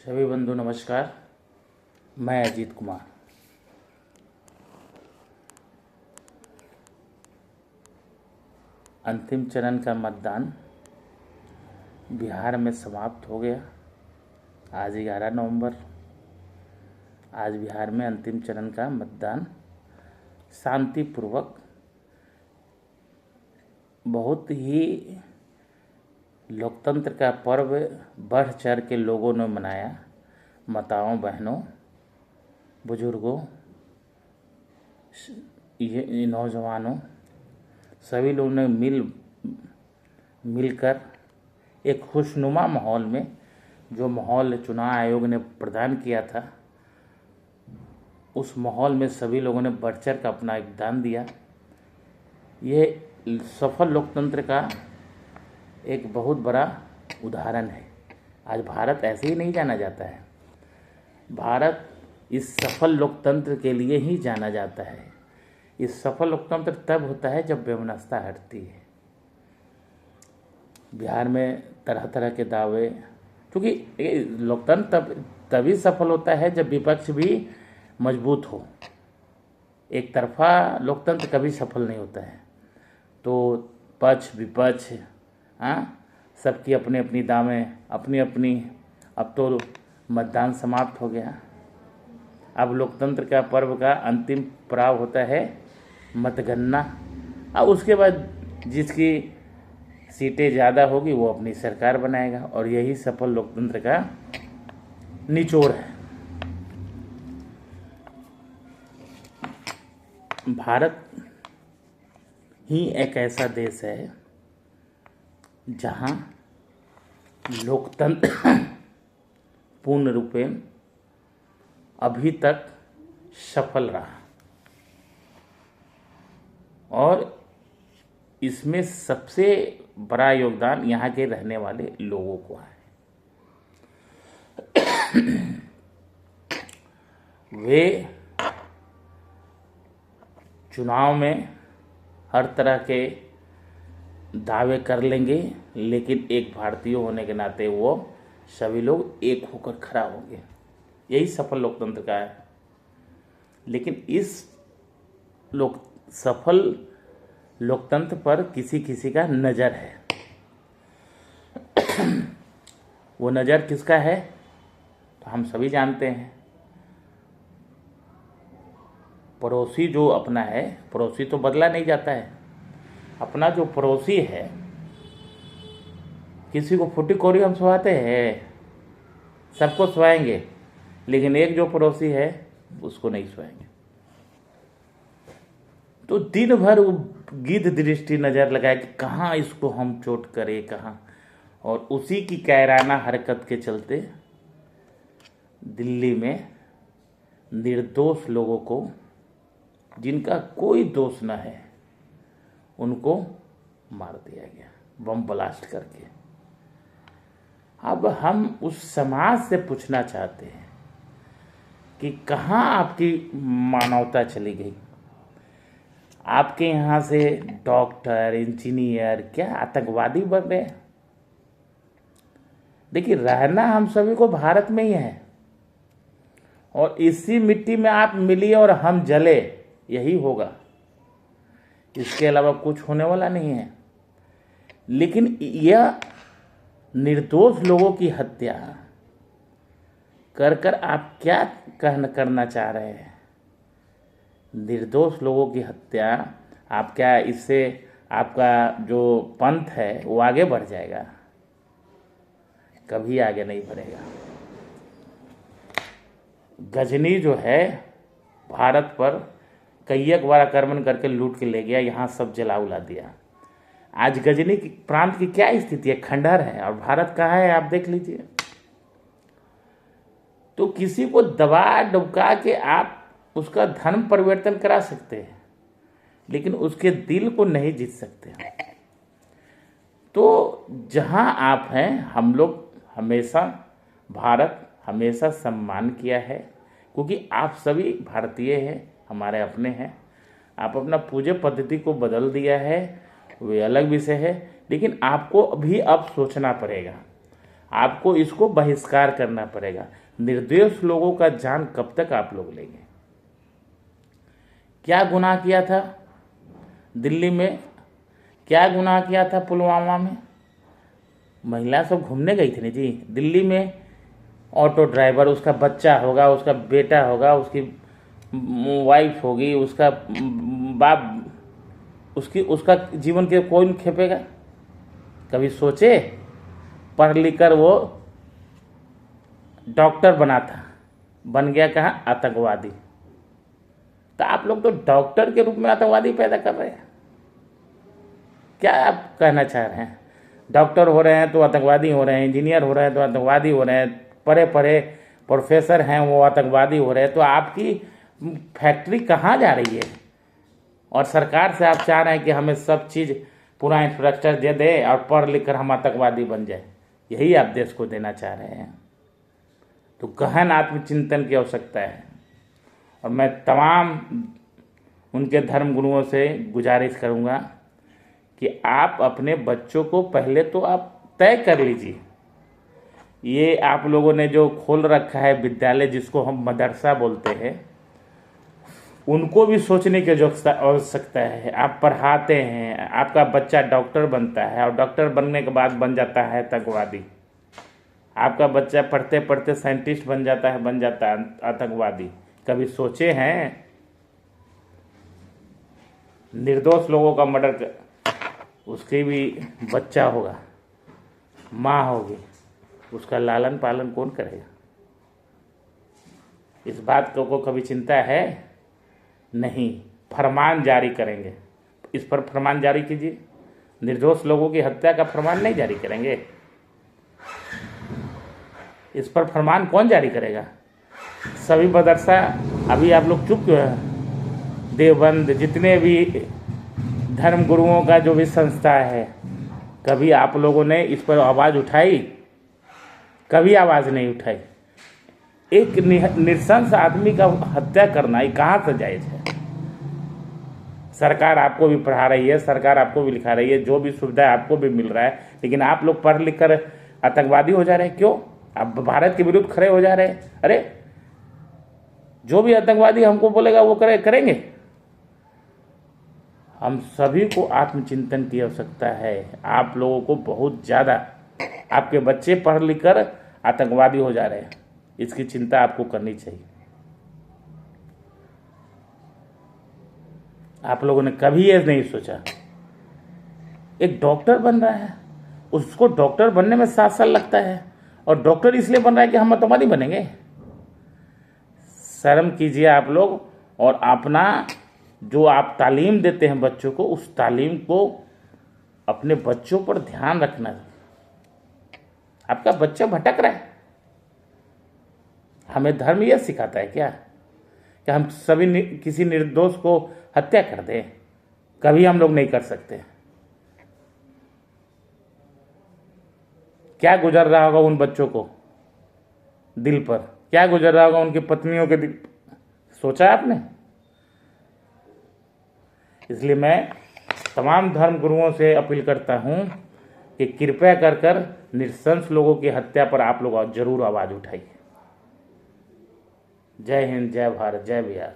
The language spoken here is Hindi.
सभी बंधु नमस्कार। मैं अजीत कुमार। अंतिम चरण का मतदान बिहार में समाप्त हो गया। आज 11 नवंबर। आज बिहार में अंतिम चरण का मतदान शांतिपूर्वक, बहुत ही लोकतंत्र का पर्व बढ़ चढ़ के लोगों ने मनाया। माताओं, बहनों, बुजुर्गों, ये नौजवानों, सभी लोगों ने मिलकर एक खुशनुमा माहौल में, जो माहौल चुनाव आयोग ने प्रदान किया था, उस माहौल में सभी लोगों ने बढ़ चढ़ कर अपना योगदान दिया। ये सफल लोकतंत्र का एक बहुत बड़ा उदाहरण है। आज भारत ऐसे ही नहीं जाना जाता है। भारत इस सफल लोकतंत्र के लिए ही जाना जाता है। इस सफल लोकतंत्र तब होता है जब वैमनस्यता हटती है। बिहार में तरह तरह के दावे, क्योंकि लोकतंत्र तभी सफल होता है जब विपक्ष भी मजबूत हो। एक तरफा लोकतंत्र कभी सफल नहीं होता है। तो पक्ष विपक्ष, सबकी अपनी अपनी दावें, अपनी अपनी। अब तो मतदान समाप्त हो गया। अब लोकतंत्र का पर्व का अंतिम पड़ाव होता है मतगणना। और उसके बाद जिसकी सीटें ज़्यादा होगी वो अपनी सरकार बनाएगा, और यही सफल लोकतंत्र का निचोड़ है। भारत ही एक ऐसा देश है जहाँ लोकतंत्र पूर्ण रूपेण अभी तक सफल रहा, और इसमें सबसे बड़ा योगदान यहाँ के रहने वाले लोगों को है। वे चुनाव में हर तरह के दावे कर लेंगे, लेकिन एक भारतीय होने के नाते वो सभी लोग एक होकर खड़ा होंगे। यही सफल लोकतंत्र का है। लेकिन इस सफल लोकतंत्र पर किसी किसी का नज़र है। वो नज़र किसका है तो हम सभी जानते हैं। पड़ोसी जो अपना है, पड़ोसी तो बदला नहीं जाता है। अपना जो पड़ोसी है, किसी को फूटी कोरी हम सुहाते हैं, सबको सुहाएंगे, लेकिन एक जो पड़ोसी है उसको नहीं सुहाएंगे। तो दिन भर वो गिद्ध दृष्टि नज़र लगाए कि कहाँ इसको हम चोट करें, कहाँ। और उसी की कायराना हरकत के चलते दिल्ली में निर्दोष लोगों को, जिनका कोई दोष न है, उनको मार दिया गया बम ब्लास्ट करके। अब हम उस समाज से पूछना चाहते हैं कि कहाँ आपकी मानवता चली गई। आपके यहाँ से डॉक्टर, इंजीनियर क्या आतंकवादी बन गए। देखिए, रहना हम सभी को भारत में ही है, और इसी मिट्टी में आप मिलिए और हम जले, यही होगा। इसके अलावा कुछ होने वाला नहीं है। लेकिन यह निर्दोष लोगों की हत्या कर कर आप क्या करना चाह रहे हैं। निर्दोष लोगों की हत्या, आप क्या इससे आपका जो पंथ है वो आगे बढ़ जाएगा? कभी आगे नहीं बढ़ेगा। गजनी जो है भारत पर कई बार आक्रमण करके लूट के ले गया, यहाँ सब जला उला दिया। आज गजनी प्रांत की क्या स्थिति है? खंडहर है, और भारत कहाँ है आप देख लीजिए। तो किसी को दबा डुबका के आप उसका धर्म परिवर्तन करा सकते हैं, लेकिन उसके दिल को नहीं जीत सकते। तो जहां आप हैं, हम लोग हमेशा, भारत हमेशा सम्मान किया है, क्योंकि आप सभी भारतीय हैं, हमारे अपने हैं। आप अपना पूजा पद्धति को बदल दिया है, वे अलग विषय है, लेकिन आपको भी अब सोचना पड़ेगा। आपको इसको बहिष्कार करना पड़ेगा। निर्दोष लोगों का जान कब तक आप लोग लेंगे? क्या गुनाह किया था दिल्ली में? क्या गुनाह किया था पुलवामा में? महिला सब घूमने गई थी ना जी दिल्ली में। ऑटो ड्राइवर, उसका बच्चा होगा, उसका बेटा होगा, उसकी वाइफ होगी, उसका बाप, उसका जीवन के कौन खेपेगा? कभी सोचे? पढ़ लिख कर वो डॉक्टर बना था, बन गया कहाँ? आतंकवादी। तो आप लोग तो डॉक्टर के रूप में आतंकवादी पैदा कर रहे हैं। क्या आप कहना चाह रहे हैं? डॉक्टर हो रहे हैं तो आतंकवादी हो रहे हैं, इंजीनियर हो रहे हैं तो आतंकवादी हो रहे हैं, पढ़े पढ़े प्रोफेसर हैं वो आतंकवादी हो रहे हैं। तो आपकी फैक्ट्री कहाँ जा रही है? और सरकार से आप चाह रहे हैं कि हमें सब चीज़ पूरा इंफ्रास्ट्रक्चर दे दे और पढ़ लिख कर हम आतंकवादी बन जाए। यही आप देश को देना चाह रहे हैं। तो गहन आत्मचिंतन की आवश्यकता है। और मैं तमाम उनके धर्म गुरुओं से गुजारिश करूंगा कि आप अपने बच्चों को पहले तो आप तय कर लीजिए। ये आप लोगों ने जो खोल रखा है विद्यालय, जिसको हम मदरसा बोलते हैं, उनको भी सोचने की आवश्यकता है। आप पढ़ाते हैं, आपका बच्चा डॉक्टर बनता है और डॉक्टर बनने के बाद बन जाता है आतंकवादी। आपका बच्चा पढ़ते पढ़ते साइंटिस्ट बन जाता है आतंकवादी। कभी सोचे हैं? निर्दोष लोगों का मर्डर, उसके भी बच्चा होगा, माँ होगी, उसका लालन पालन कौन करेगा? इस बात को कभी चिंता है? नहीं। फरमान जारी करेंगे, इस पर फरमान जारी कीजिए। निर्दोष लोगों की हत्या का फरमान नहीं जारी करेंगे? इस पर फरमान कौन जारी करेगा? सभी मदरसा, अभी आप लोग चुप क्यों हैं? देवबंद, जितने भी धर्म गुरुओं का जो भी संस्था है, कभी आप लोगों ने इस पर आवाज़ उठाई? कभी आवाज़ नहीं उठाई। एक नृशंस आदमी का हत्या करना ये कहाँ से जायज़ है? सरकार आपको भी पढ़ा रही है, सरकार आपको भी लिखा रही है, जो भी सुविधा आपको भी मिल रहा है, लेकिन आप लोग पढ़ लिख कर आतंकवादी हो जा रहे हैं। क्यों? आप भारत के विरुद्ध खड़े हो जा रहे हैं। अरे जो भी आतंकवादी हमको बोलेगा वो करेंगे। हम सभी को आत्मचिंतन की आवश्यकता है। आप लोगों को बहुत ज़्यादा, आपके बच्चे पढ़ लिख कर आतंकवादी हो जा रहे हैं, इसकी चिंता आपको करनी चाहिए। आप लोगों ने कभी ये नहीं सोचा? एक डॉक्टर बन रहा है, उसको डॉक्टर बनने में 7 साल लगता है, और डॉक्टर इसलिए बन रहा है कि हम आतंकवादी बनेंगे। शर्म कीजिए आप लोग, और अपना जो आप तालीम देते हैं बच्चों को, उस तालीम को अपने बच्चों पर ध्यान रखना। आपका बच्चा भटक रहा है, हमें धर्म यह सिखाता है क्या कि हम सभी किसी निर्दोष को हत्या कर दें? कभी हम लोग नहीं कर सकते। क्या गुजर रहा होगा उन बच्चों को दिल पर? क्या गुजर रहा होगा उनकी पत्नियों के दिल? सोचा आपने? इसलिए मैं तमाम धर्म गुरुओं से अपील करता हूं कि कृपया कर नृशंस लोगों की हत्या पर आप लोग जरूर आवाज उठाइए। जय हिंद, जय भारत, जय बिहार।